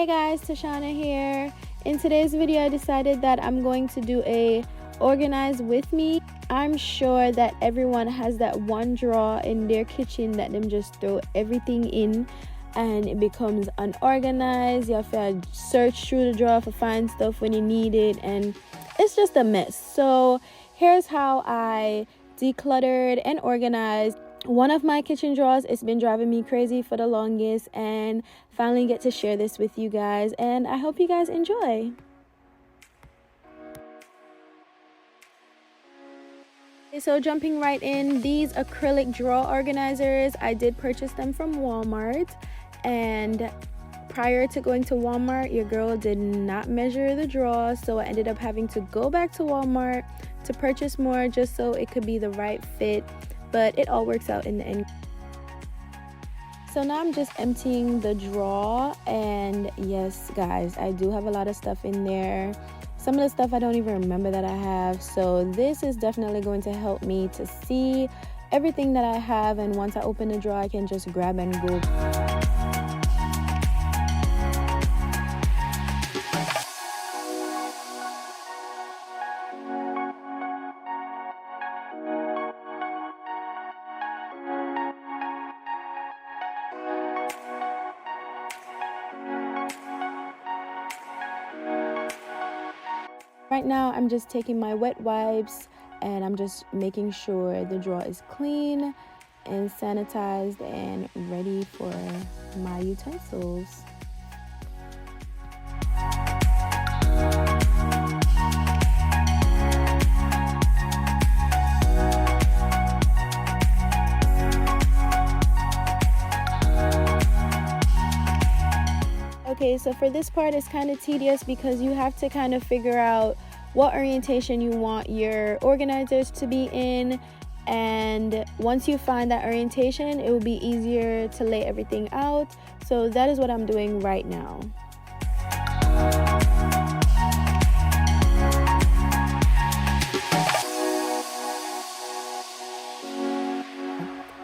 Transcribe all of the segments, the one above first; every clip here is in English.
Hey guys, Tashana here. In today's video, I decided that I'm going to do a organize with me. I'm sure that everyone has that one drawer in their kitchen that them just throw everything in and it becomes unorganized. You have to search through the drawer to find stuff when you need it, and it's just a mess. So here's how I decluttered and organized one of my kitchen drawers. It's been driving me crazy for the longest, and finally get to share this with you guys, and I hope you guys enjoy. So jumping right in, these acrylic drawer organizers, I did purchase them from Walmart, and prior to going to Walmart, your girl did not measure the drawer, so I ended up having to go back to Walmart to purchase more just so it could be the right fit, but it all works out in the end. So now I'm just emptying the drawer, and yes guys, I do have a lot of stuff in there. Some of the stuff I don't even remember that I have, so this is definitely going to help me to see everything that I have, and once I open the drawer I can just grab and go. Right now I'm just taking my wet wipes and I'm just making sure the drawer is clean and sanitized and ready for my utensils. Okay, so for this part it's kind of tedious because you have to kind of figure out what orientation you want your organizers to be in, and once you find that orientation it will be easier to lay everything out. So that is what I'm doing right now.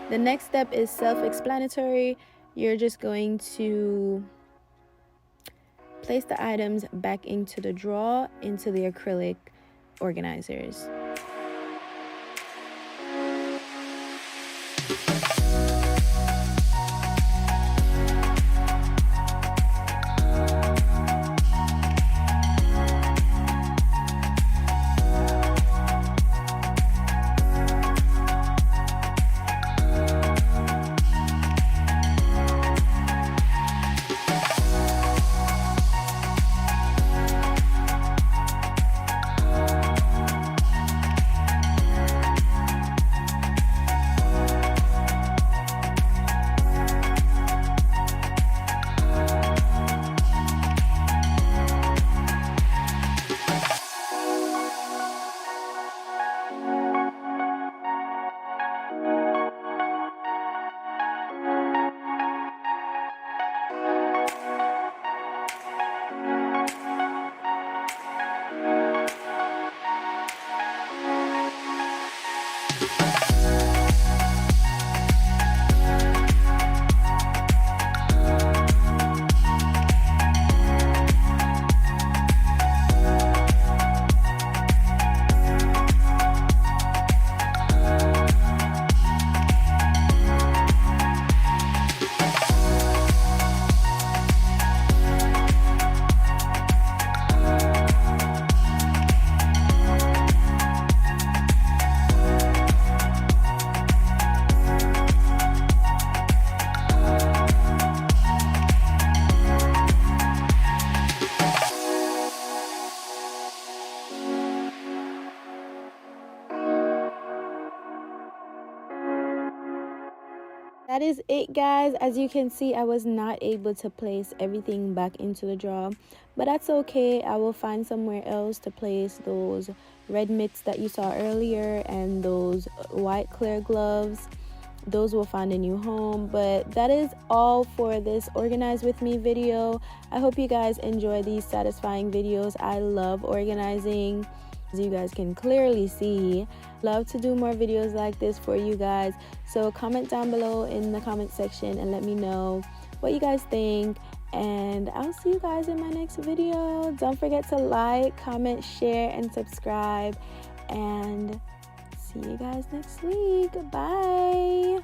The next step is self-explanatory. You're just going to place the items back into the drawer, into the acrylic organizers. That is it guys. As you can see, I was not able to place everything back into the drawer, but that's okay. I will find somewhere else to place those red mitts that you saw earlier and those white clear gloves. Those will find a new home. But that is all for this organize with me video. I hope you guys enjoy these satisfying videos. I love organizing. As you guys can clearly see, love to do more videos like this for you guys. So comment down below in the comment section and let me know what you guys think, And I'll see you guys in my next video. Don't forget to like, comment, share, and subscribe. And see you guys next week. Bye.